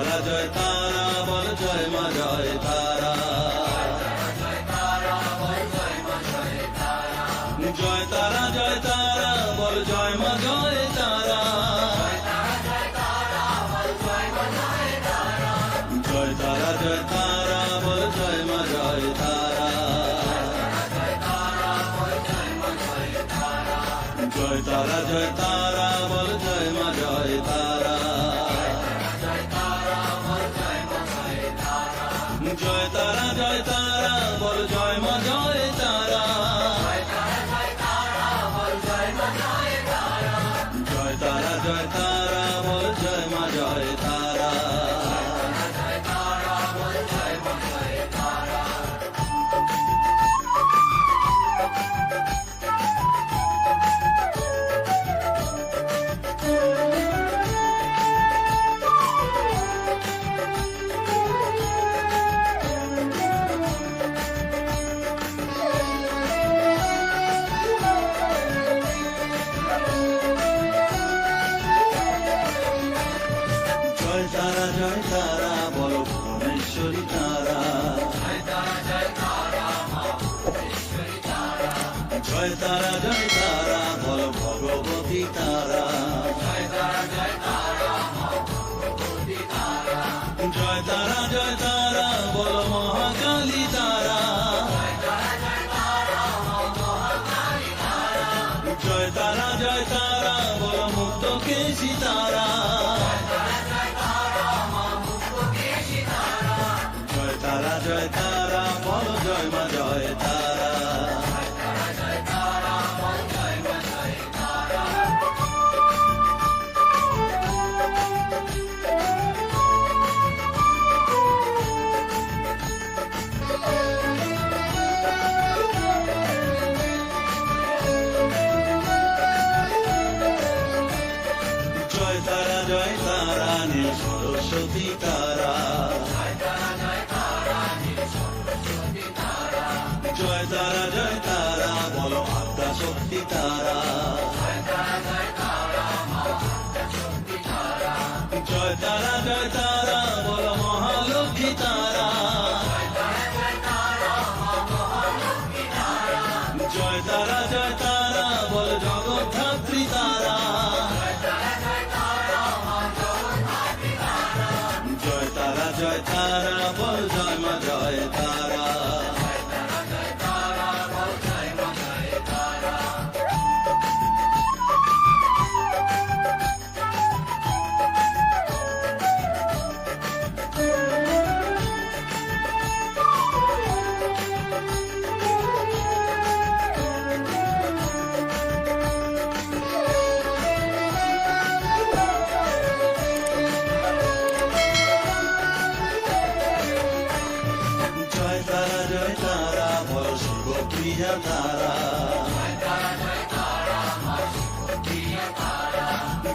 তারা জয় তারা বল জয় মা জয় তারা। জয় তারা জয় তারা বল জয় মা জয় তারা। জয় তারা জয় তারা বল জয় মা জয় তারা। জয় তারা জয় তারা বল জয় মা জয় তারা। জয় তারা জয় তারা বল জয় মা জয় তারা। জয় তারা জয় তারা বল জয় মা জয় তারা। জয় তারা জয় তারা বল ভুবনেশ্বরী তারা। জয় তারা জয় তারা বল ভগবতী তারা। জয় তারা জয় তারা বল মহাকালী তারা। জয় তারা জয় তারা বল মুক্তকেশী তারা। জয় তারা জয় তারা বল জয় মা জয় তারা। জয় তারা জয় তারা নীল সরস্বতী তারা। জয় তারা জয় তারা বল আদ্যা শক্তি তারা। জয় তারা জয় তারা বল মহালক্ষ্মী তারা। জয় তারা জয় তারা বল জগদ্ধাত্রী তারা। জয় তারা জয় তারা বল জয় মা জয় তারা। জয় তারা জয় তারা বল শিবপ্রিয়া তারা।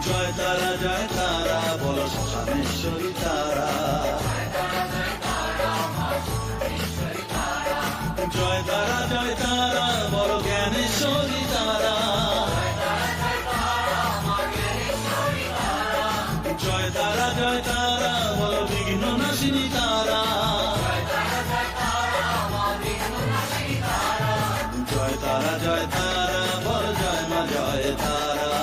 জয় তারা জয় তারা বল শ্মশানেশ্বরী তারা। জয় তারা জয় তারা বল জ্ঞানেশ্বরী তারা। জয় তারা জয় তারা বল বিঘ্ন নাশিনী তারা। জয় তারা জয় তারা বল জয় মা জয় তারা।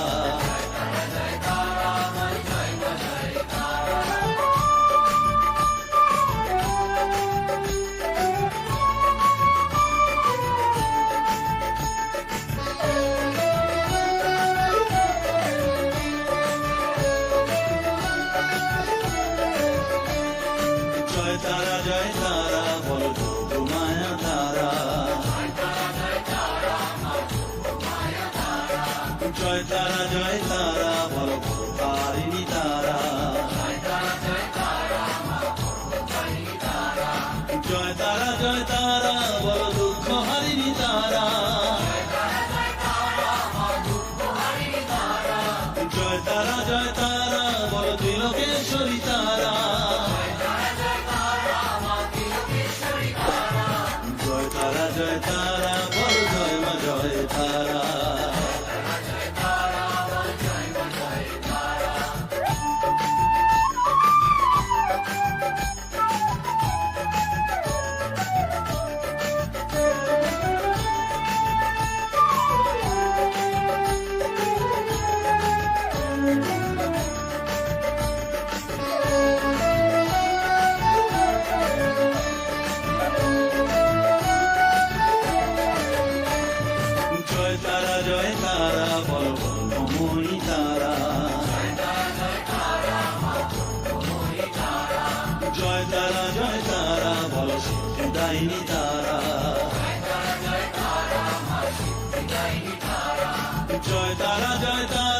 জয় তারা জয় তারা বল যোগমায়া তারা। জয় তারা জয় তারা বল ভবতারিণী তারা। জয় তারা জয় তারা বল দুঃখ হারিণী তারা। জয় তারা জয় তারা বল ত্রিলোকেশ্বরী তারা। জয় তারা জয় তারা বল জয় মা জয় তারা। বলো ব্রহ্মময়ী তারা। জয় তারা বলো সিদ্ধিদায়িনী তারা। জয় তারা